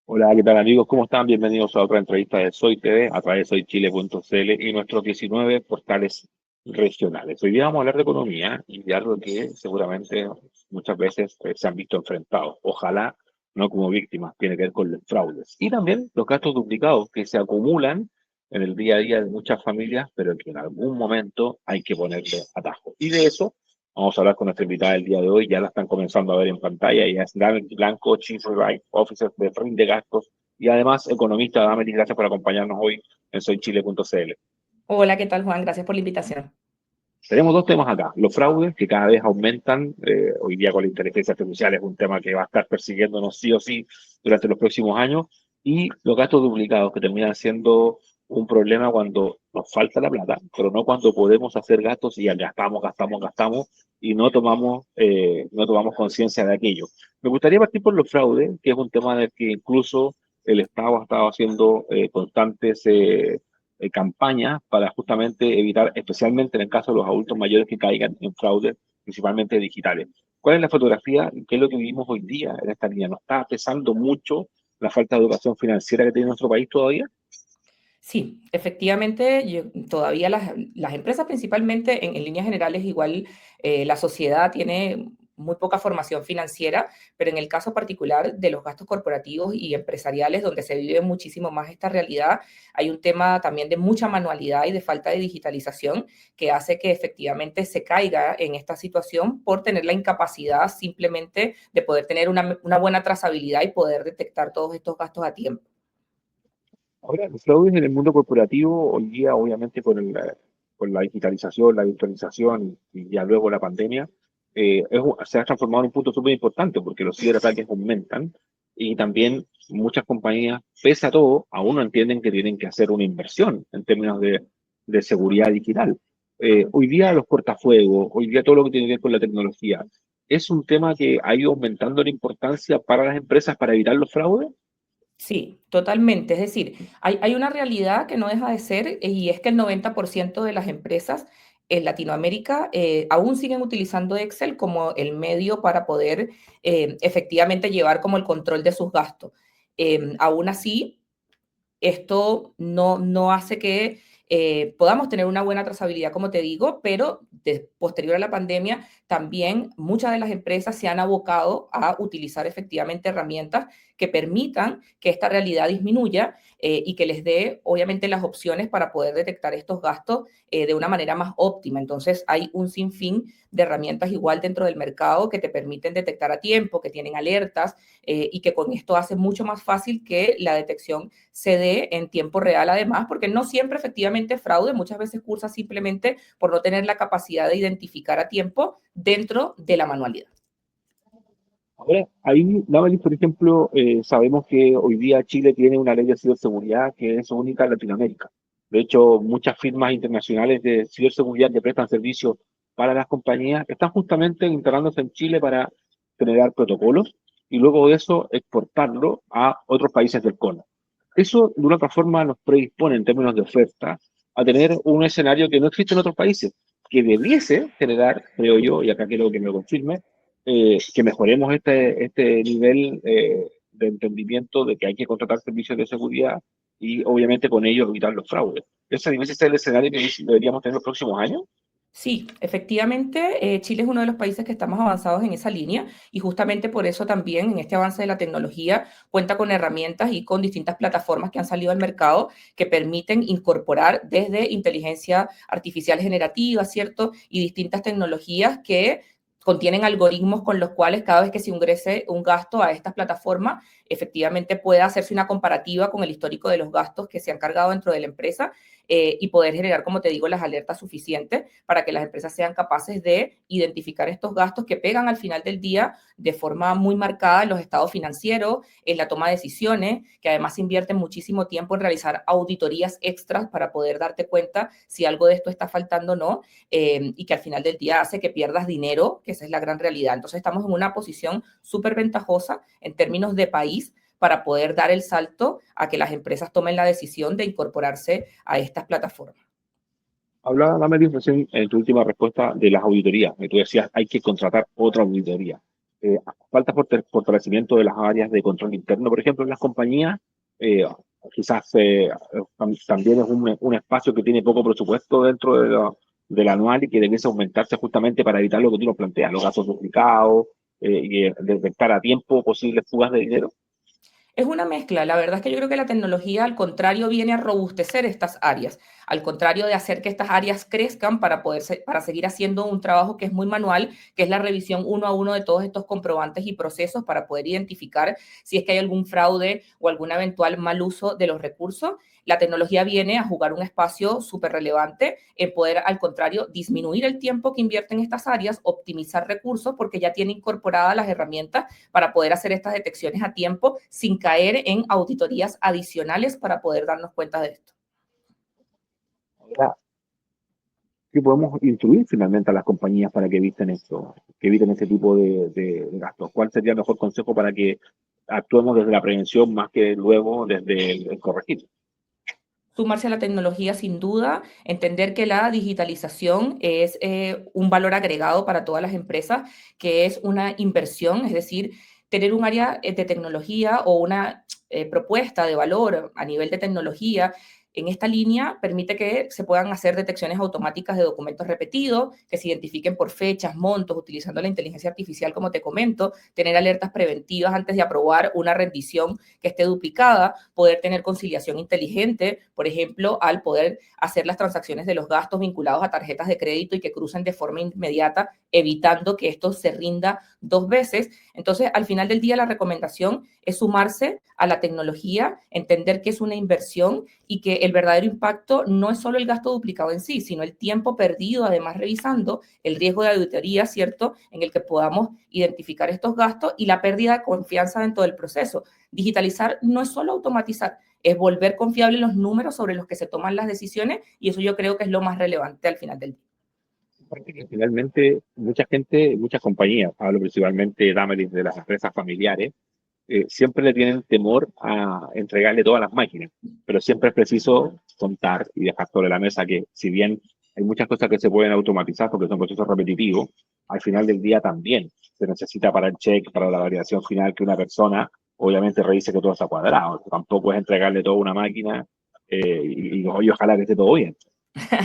Hola, ¿qué tal amigos? ¿Cómo están? Bienvenidos a otra entrevista de Soy TV a través de soychile.cl y nuestros 19 portales regionales. Hoy día vamos a hablar de economía y de algo que seguramente muchas veces se han visto enfrentados. Ojalá no como víctimas, tiene que ver con los fraudes. Y también los gastos duplicados que se acumulan en el día a día de muchas familias, pero que en algún momento hay que ponerle atajo. Y de eso vamos a hablar con nuestra invitada del día de hoy, ya la están comenzando a ver en pantalla, ella es Dami Blanco, Chief Wright Officer de Ring de Gastos y además economista. Dami, gracias por acompañarnos hoy en soychile.cl. Hola, ¿qué tal, Juan? Gracias por la invitación. Tenemos dos temas acá, los fraudes que cada vez aumentan, hoy día con la inteligencia artificial es un tema que va a estar persiguiéndonos sí o sí durante los próximos años, y los gastos duplicados que terminan siendo un problema cuando nos falta la plata, pero no cuando podemos hacer gastos y ya gastamos y no tomamos conciencia de aquello. Me gustaría partir por los fraudes, que es un tema del que incluso el Estado ha estado haciendo constantes campañas para justamente evitar, especialmente en el caso de los adultos mayores, que caigan en fraudes, principalmente digitales. ¿Cuál es la fotografía? ¿Qué es lo que vivimos hoy día en esta línea? ¿Nos está pesando mucho la falta de educación financiera que tiene nuestro país todavía? Sí, efectivamente, todavía las empresas principalmente en líneas generales, igual la sociedad tiene muy poca formación financiera, pero en el caso particular de los gastos corporativos y empresariales, donde se vive muchísimo más esta realidad, hay un tema también de mucha manualidad y de falta de digitalización que hace que efectivamente se caiga en esta situación por tener la incapacidad simplemente de poder tener una buena trazabilidad y poder detectar todos estos gastos a tiempo. Ahora, los fraudes en el mundo corporativo, hoy día, obviamente, con la digitalización, la virtualización y ya luego la pandemia, se ha transformado en un punto súper importante porque los ciberataques aumentan y también muchas compañías, pese a todo, aún no entienden que tienen que hacer una inversión en términos de seguridad digital. Hoy día los cortafuegos, hoy día todo lo que tiene que ver con la tecnología, es un tema que ha ido aumentando la importancia para las empresas para evitar los fraudes. Sí, totalmente. Es decir, hay una realidad que no deja de ser y es que el 90% de las empresas en Latinoamérica aún siguen utilizando Excel como el medio para poder efectivamente llevar como el control de sus gastos. Aún así, esto no hace que podamos tener una buena trazabilidad, como te digo, pero posterior a la pandemia, también muchas de las empresas se han abocado a utilizar efectivamente herramientas que permitan que esta realidad disminuya y que les dé, obviamente, las opciones para poder detectar estos gastos de una manera más óptima. Entonces, hay un sinfín de herramientas igual dentro del mercado que te permiten detectar a tiempo, que tienen alertas y que con esto hace mucho más fácil que la detección se dé en tiempo real además, porque no siempre efectivamente fraude, muchas veces cursa simplemente por no tener la capacidad de identificar a tiempo dentro de la manualidad. Ahora, ahí, Damaris, por ejemplo, sabemos que hoy día Chile tiene una ley de ciberseguridad que es única en Latinoamérica. De hecho, muchas firmas internacionales de ciberseguridad que prestan servicios para las compañías están justamente instalándose en Chile para generar protocolos y luego de eso exportarlo a otros países del cono. Eso, de una otra forma, nos predispone en términos de oferta a tener un escenario que no existe en otros países, que debiese generar, creo yo, y acá quiero que me lo confirme, que mejoremos este nivel de entendimiento de que hay que contratar servicios de seguridad y obviamente con ello evitar los fraudes. ¿Ese debiese ser el escenario que deberíamos tener los próximos años? Sí, efectivamente, Chile es uno de los países que estamos avanzados en esa línea y justamente por eso también en este avance de la tecnología cuenta con herramientas y con distintas plataformas que han salido al mercado que permiten incorporar desde inteligencia artificial generativa, ¿cierto? Y distintas tecnologías que contienen algoritmos con los cuales cada vez que se ingrese un gasto a estas plataformas, efectivamente pueda hacerse una comparativa con el histórico de los gastos que se han cargado dentro de la empresa y poder generar, como te digo, las alertas suficientes para que las empresas sean capaces de identificar estos gastos que pegan al final del día de forma muy marcada en los estados financieros, en la toma de decisiones, que además invierten muchísimo tiempo en realizar auditorías extras para poder darte cuenta si algo de esto está faltando o no, y que al final del día hace que pierdas dinero, que esa es la gran realidad. Entonces estamos en una posición súper ventajosa en términos de país para poder dar el salto a que las empresas tomen la decisión de incorporarse a estas plataformas. Hablaba Damaris recién en tu última respuesta de las auditorías, que tú decías hay que contratar otra auditoría. falta fortalecimiento de las áreas de control interno, por ejemplo, en las compañías. eh, Quizás también es un espacio que tiene poco presupuesto dentro del anual y que debiese aumentarse justamente para evitar lo que tú nos planteas, los gastos duplicados y detectar a tiempo posibles fugas de dinero. Es una mezcla. La verdad es que yo creo que la tecnología, al contrario, viene a robustecer estas áreas, al contrario de hacer que estas áreas crezcan para para seguir haciendo un trabajo que es muy manual, que es la revisión uno a uno de todos estos comprobantes y procesos para poder identificar si es que hay algún fraude o algún eventual mal uso de los recursos. La tecnología viene a jugar un espacio súper relevante en poder, al contrario, disminuir el tiempo que invierten estas áreas, optimizar recursos, porque ya tiene incorporadas las herramientas para poder hacer estas detecciones a tiempo sin caer en auditorías adicionales para poder darnos cuenta de esto. Ahora, ¿qué podemos instruir finalmente a las compañías para que eviten esto, que eviten ese tipo de gastos? ¿Cuál sería el mejor consejo para que actuemos desde la prevención más que luego desde el corregir? Sumarse a la tecnología sin duda, entender que la digitalización es un valor agregado para todas las empresas, que es una inversión, es decir, tener un área de tecnología o una propuesta de valor a nivel de tecnología. En esta línea permite que se puedan hacer detecciones automáticas de documentos repetidos, que se identifiquen por fechas, montos, utilizando la inteligencia artificial, como te comento, tener alertas preventivas antes de aprobar una rendición que esté duplicada, poder tener conciliación inteligente, por ejemplo, al poder hacer las transacciones de los gastos vinculados a tarjetas de crédito y que crucen de forma inmediata, evitando que esto se rinda dos veces. Entonces, al final del día, la recomendación es sumarse a la tecnología, entender que es una inversión y que el verdadero impacto no es solo el gasto duplicado en sí, sino el tiempo perdido, además revisando el riesgo de auditoría, ¿cierto?, en el que podamos identificar estos gastos y la pérdida de confianza dentro del proceso. Digitalizar no es solo automatizar, es volver confiables los números sobre los que se toman las decisiones y eso yo creo que es lo más relevante al final del día. Porque finalmente, mucha gente, muchas compañías, hablo principalmente de las empresas familiares, siempre le tienen temor a entregarle todas las máquinas, pero siempre es preciso contar y dejar sobre la mesa que si bien hay muchas cosas que se pueden automatizar porque son procesos repetitivos, al final del día también se necesita para el check, para la validación final, que una persona obviamente revise que todo está cuadrado. Tampoco es entregarle toda una máquina y ojalá que esté todo bien.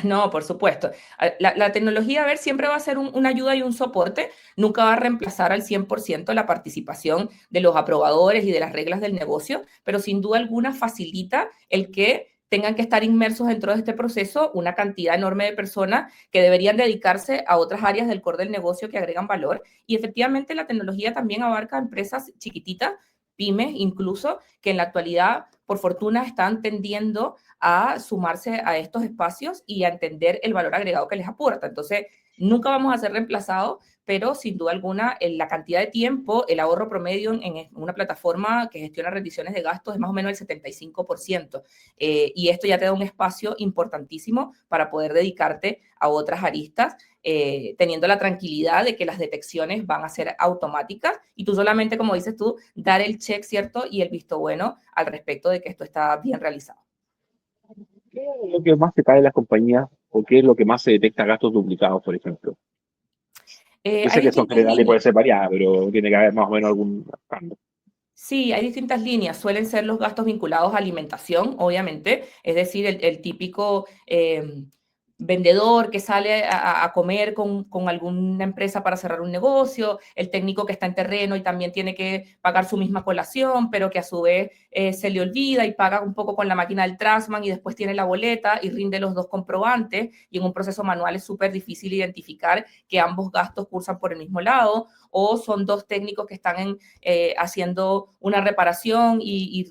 No, por supuesto. La tecnología, a ver, siempre va a ser una ayuda y un soporte, nunca va a reemplazar al 100% la participación de los aprobadores y de las reglas del negocio, pero sin duda alguna facilita el que tengan que estar inmersos dentro de este proceso una cantidad enorme de personas que deberían dedicarse a otras áreas del core del negocio que agregan valor. Y efectivamente la tecnología también abarca empresas chiquititas, pymes incluso, que en la actualidad, por fortuna, están tendiendo a sumarse a estos espacios y a entender el valor agregado que les aporta. Entonces, nunca vamos a ser reemplazados, pero sin duda alguna la cantidad de tiempo, el ahorro promedio en una plataforma que gestiona rendiciones de gastos es más o menos el 75%. Y esto ya te da un espacio importantísimo para poder dedicarte a otras aristas, teniendo la tranquilidad de que las detecciones van a ser automáticas y tú solamente, como dices tú, dar el check, ¿cierto? Y el visto bueno al respecto de que esto está bien realizado. ¿Qué es lo que más se cae en las compañías o qué es lo que más se detecta gastos duplicados, por ejemplo? Yo Hay sé que son distintas generales y puede líneas. ser variada, pero tiene que haber más o menos algún cambio. Sí, hay distintas líneas. Suelen ser los gastos vinculados a alimentación, obviamente, es decir, el típico vendedor que sale a comer con alguna empresa para cerrar un negocio, el técnico que está en terreno y también tiene que pagar su misma colación, pero que a su vez se le olvida y paga un poco con la máquina del Trustman y después tiene la boleta y rinde los dos comprobantes y en un proceso manual es súper difícil identificar que ambos gastos cursan por el mismo lado o son dos técnicos que están haciendo una reparación y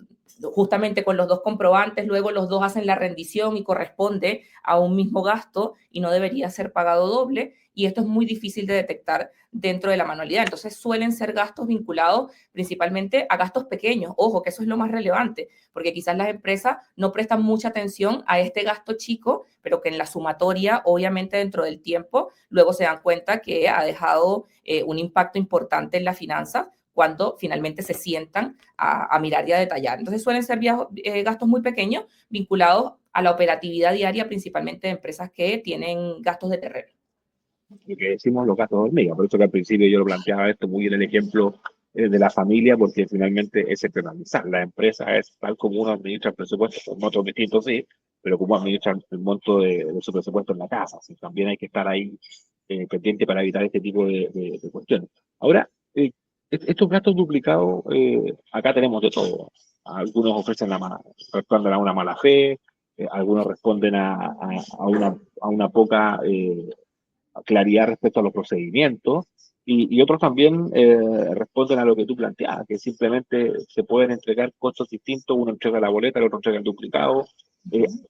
justamente con los dos comprobantes, luego los dos hacen la rendición y corresponde a un mismo gasto y no debería ser pagado doble. Y esto es muy difícil de detectar dentro de la manualidad. Entonces suelen ser gastos vinculados principalmente a gastos pequeños. Ojo, que eso es lo más relevante, porque quizás las empresas no prestan mucha atención a este gasto chico, pero que en la sumatoria, obviamente dentro del tiempo, luego se dan cuenta que ha dejado un impacto importante en la finanza cuando finalmente se sientan a mirar y a detallar. Entonces suelen ser gastos muy pequeños vinculados a la operatividad diaria, principalmente de empresas que tienen gastos de terreno. lo que decimos los gastos de hormiga. Por eso que al principio yo lo planteaba esto muy en el ejemplo de la familia, porque finalmente es externalizar. La empresa es tal como uno administra el presupuesto, con montos distintos, sí, pero como administra el monto de su presupuesto en la casa. Así, también hay que estar ahí pendiente para evitar este tipo de cuestiones. Ahora, estos gastos duplicados, acá tenemos de todo. Algunos ofrecen responden a una mala fe, algunos responden a una poca claridad respecto a los procedimientos y otros también responden a lo que tú planteabas, que simplemente se pueden entregar costos distintos, uno entrega la boleta, el otro entrega el duplicado.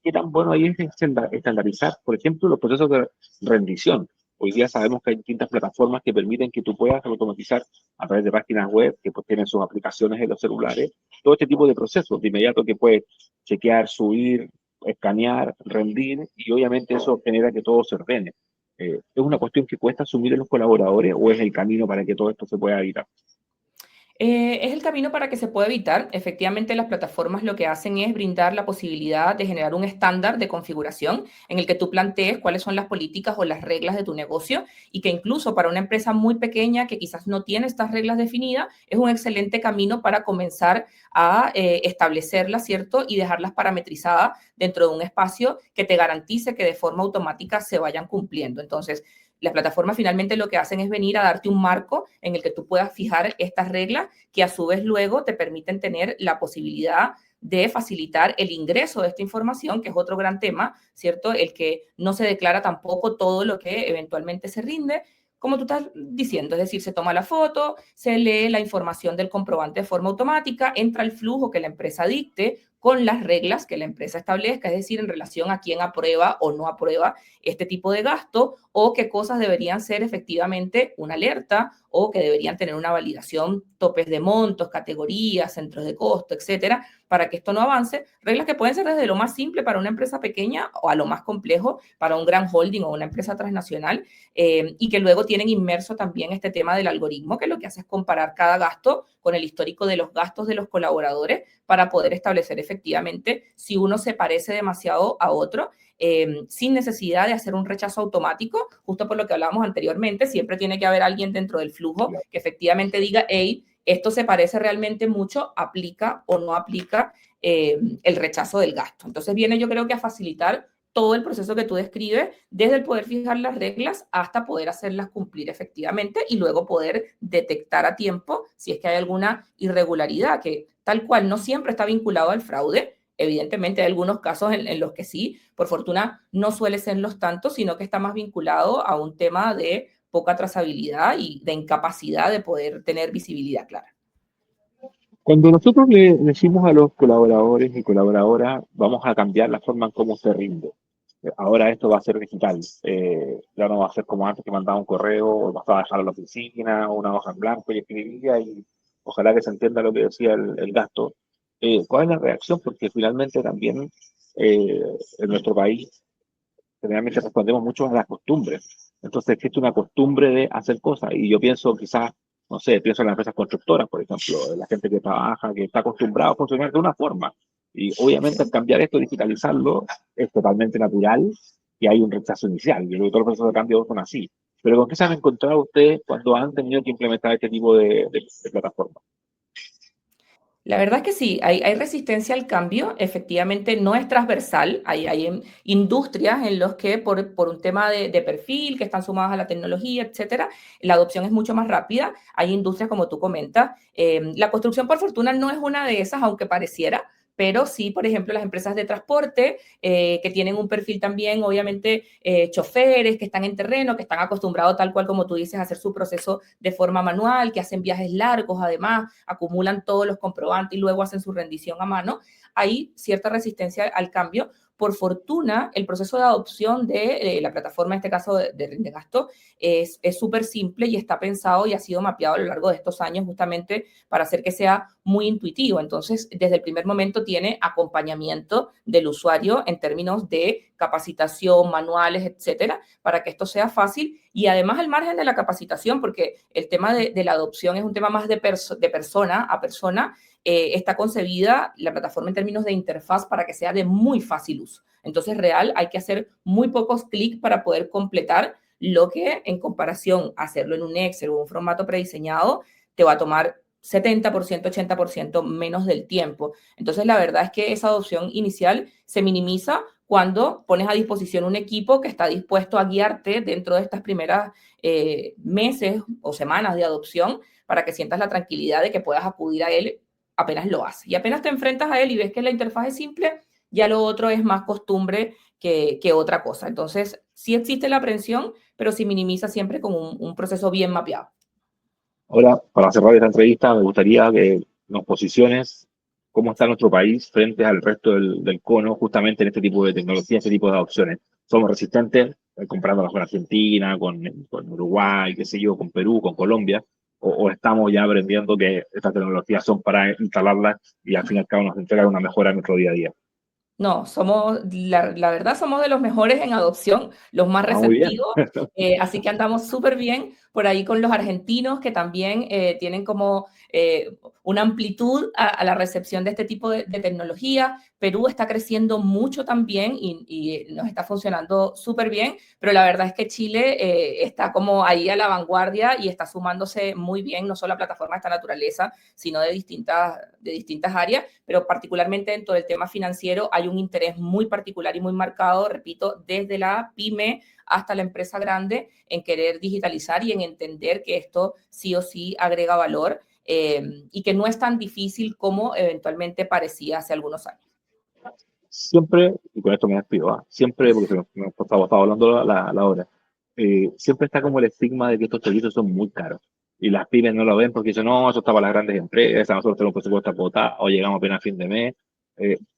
¿Qué tan bueno ahí es estandarizar, por ejemplo, los procesos de rendición? Hoy día sabemos que hay distintas plataformas que permiten que tú puedas automatizar a través de páginas web que pues, tienen sus aplicaciones en los celulares, todo este tipo de procesos de inmediato que puedes chequear, subir, escanear, rendir y obviamente eso genera que todo se ordene. ¿Es una cuestión que cuesta asumir en los colaboradores o es el camino para que todo esto se pueda evitar? Es el camino para que se pueda evitar. Efectivamente, las plataformas lo que hacen es brindar la posibilidad de generar un estándar de configuración en el que tú plantees cuáles son las políticas o las reglas de tu negocio y que incluso para una empresa muy pequeña que quizás no tiene estas reglas definidas, es un excelente camino para comenzar a establecerlas, ¿cierto? Y dejarlas parametrizadas dentro de un espacio que te garantice que de forma automática se vayan cumpliendo. Entonces, las plataformas finalmente lo que hacen es venir a darte un marco en el que tú puedas fijar estas reglas que a su vez luego te permiten tener la posibilidad de facilitar el ingreso de esta información, que es otro gran tema, ¿cierto? El que no se declara tampoco todo lo que eventualmente se rinde, como tú estás diciendo, es decir, se toma la foto, se lee la información del comprobante de forma automática, entra el flujo que la empresa dicte con las reglas que la empresa establezca, es decir, en relación a quién aprueba o no aprueba este tipo de gasto o qué cosas deberían ser efectivamente una alerta o que deberían tener una validación, topes de montos, categorías, centros de costo, etcétera, para que esto no avance. Reglas que pueden ser desde lo más simple para una empresa pequeña o a lo más complejo para un gran holding o una empresa transnacional y que luego tienen inmerso también este tema del algoritmo, que lo que hace es comparar cada gasto con el histórico de los gastos de los colaboradores para poder establecer efectivamente si uno se parece demasiado a otro sin necesidad de hacer un rechazo automático, justo por lo que hablábamos anteriormente, siempre tiene que haber alguien dentro del flujo que efectivamente diga, hey, esto se parece realmente mucho, aplica o no aplica el rechazo del gasto. Entonces viene yo creo que a facilitar todo el proceso que tú describes, desde el poder fijar las reglas hasta poder hacerlas cumplir efectivamente y luego poder detectar a tiempo si es que hay alguna irregularidad que tal cual no siempre está vinculado al fraude. Evidentemente hay algunos casos en los que sí, por fortuna no suele ser los tantos, sino que está más vinculado a un tema de poca trazabilidad y de incapacidad de poder tener visibilidad clara. Cuando nosotros le decimos a los colaboradores y colaboradoras, vamos a cambiar la forma en cómo se rinde. Ahora esto va a ser digital. Ya no va a ser como antes que mandaba un correo, o vas a dejar a la oficina, o una hoja en blanco y escribía y ojalá que se entienda lo que decía el gasto. ¿Cuál es la reacción? Porque finalmente también eh, en nuestro país generalmente respondemos mucho a las costumbres. Entonces existe una costumbre de hacer cosas y yo pienso quizás, no sé, pienso en las empresas constructoras, por ejemplo, la gente que trabaja, que está acostumbrado a funcionar de una forma. Y obviamente al cambiar esto, digitalizarlo, es totalmente natural y hay un rechazo inicial. Yo creo que todos los procesos de cambio son así. Pero ¿con qué se han encontrado ustedes cuando han tenido que implementar este tipo de plataformas? La verdad es que sí, hay resistencia al cambio, efectivamente no es transversal, hay industrias en las que por un tema de perfil, que están sumadas a la tecnología, etcétera, la adopción es mucho más rápida, hay industrias como tú comentas, la construcción por fortuna no es una de esas, aunque pareciera, pero sí, por ejemplo, las empresas de transporte que tienen un perfil también, obviamente, choferes que están en terreno, que están acostumbrados tal cual como tú dices a hacer su proceso de forma manual, que hacen viajes largos, además, acumulan todos los comprobantes y luego hacen su rendición a mano, hay cierta resistencia al cambio. Por fortuna, el proceso de adopción de la plataforma, en este caso de gasto, es súper simple y está pensado y ha sido mapeado a lo largo de estos años justamente para hacer que sea muy intuitivo. Entonces, desde el primer momento tiene acompañamiento del usuario en términos de capacitación, manuales, etcétera, para que esto sea fácil y además al margen de la capacitación, porque el tema de la adopción es un tema más de persona a persona, está concebida la plataforma en términos de interfaz para que sea de muy fácil uso. Entonces, real, hay que hacer muy pocos clics para poder completar lo que en comparación a hacerlo en un Excel o un formato prediseñado, te va a tomar 70%, 80% menos del tiempo. Entonces, la verdad es que esa adopción inicial se minimiza cuando pones a disposición un equipo que está dispuesto a guiarte dentro de estas primeras meses o semanas de adopción para que sientas la tranquilidad de que puedas acudir a él apenas lo haces. Y apenas te enfrentas a él y ves que la interfaz es simple, ya lo otro es más costumbre que otra cosa. Entonces, sí existe la aprensión, pero se minimiza siempre con un proceso bien mapeado. Ahora, para cerrar esta entrevista, me gustaría que nos posiciones cómo está nuestro país frente al resto del cono, justamente en este tipo de tecnología, este tipo de adopciones. ¿Somos resistentes, comparándonos con Argentina, con Uruguay, qué sé yo, con Perú, con Colombia? O estamos ya aprendiendo que estas tecnologías son para instalarlas y al fin y al cabo nos entregan una mejora en nuestro día a día? No, somos, la verdad, somos de los mejores en adopción, los más Ah, muy bien. receptivos, así que andamos súper bien por ahí con los argentinos que también tienen como una amplitud a la recepción de este tipo de tecnología. Perú está creciendo mucho también y nos está funcionando súper bien, pero la verdad es que Chile está como ahí a la vanguardia y está sumándose muy bien, no solo a plataformas de esta naturaleza, sino de distintas áreas, pero particularmente dentro del tema financiero hay un interés muy particular y muy marcado, repito, desde la pyme hasta la empresa grande en querer digitalizar y en entender que esto sí o sí agrega valor y que no es tan difícil como eventualmente parecía hace algunos años. Siempre, y con esto me despido, siempre, porque estaba hablando la hora, siempre está como el estigma de que estos servicios son muy caros. Y las pymes no lo ven porque dicen, no, eso está para las grandes empresas, nosotros tenemos presupuesto acotado, o llegamos apenas a fin de mes.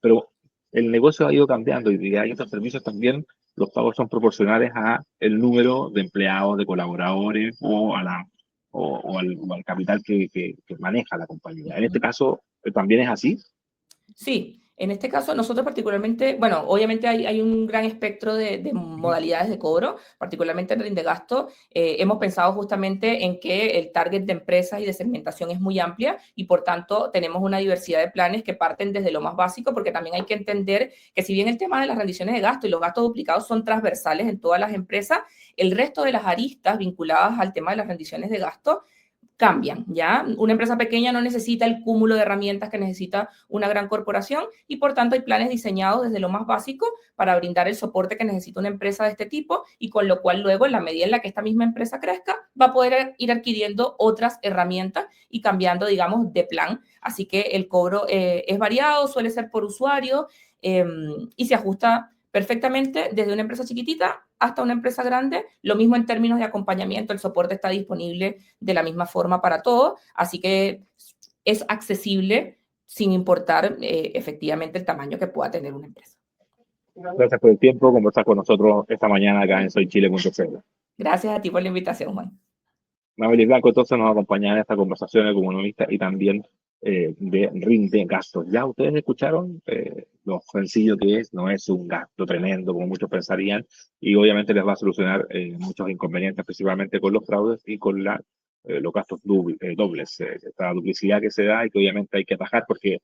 Pero el negocio ha ido cambiando y hay otros servicios también, los pagos son proporcionales a el número de empleados, de colaboradores o al capital que maneja la compañía. En este caso, también es así. Sí, en este caso nosotros particularmente, bueno, obviamente hay un gran espectro de modalidades de cobro, particularmente en Rindegasto. Hemos pensado justamente en que el target de empresas y de segmentación es muy amplia y por tanto tenemos una diversidad de planes que parten desde lo más básico, porque también hay que entender que si bien el tema de las rendiciones de gasto y los gastos duplicados son transversales en todas las empresas, el resto de las aristas vinculadas al tema de las rendiciones de gasto cambian, ¿ya? Una empresa pequeña no necesita el cúmulo de herramientas que necesita una gran corporación y por tanto hay planes diseñados desde lo más básico para brindar el soporte que necesita una empresa de este tipo y con lo cual luego en la medida en la que esta misma empresa crezca va a poder ir adquiriendo otras herramientas y cambiando, digamos, de plan. Así que el cobro es variado, suele ser por usuario y se ajusta perfectamente desde una empresa chiquitita hasta una empresa grande. Lo mismo en términos de acompañamiento, el soporte está disponible de la misma forma para todos, así que es accesible sin importar efectivamente el tamaño que pueda tener una empresa. Gracias por el tiempo, conversar con nosotros esta mañana acá en soychile.cl. Gracias a ti por la invitación, Juan. Mabel Blanco entonces nos acompaña en esta conversación como economista y también de rinde gastos. Ya ustedes escucharon lo sencillo que es, no es un gasto tremendo como muchos pensarían y obviamente les va a solucionar muchos inconvenientes, principalmente con los fraudes y con los gastos dobles, esta duplicidad que se da y que obviamente hay que atajar porque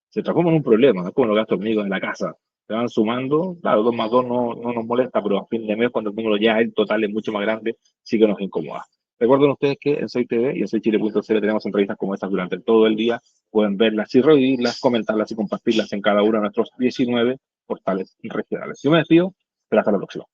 se transforma en un problema, no es como los gastos médicos en la casa. Se van sumando, claro, 2 más 2 no nos molesta, pero a fin de mes, cuando el número ya el total es mucho más grande, sí que nos incomoda. Recuerden ustedes que en Soy TV y en soychile.cl tenemos entrevistas como estas durante todo el día. Pueden verlas y revivirlas, comentarlas y compartirlas en cada uno de nuestros 19 portales regionales. Yo me despido, pero hasta la próxima.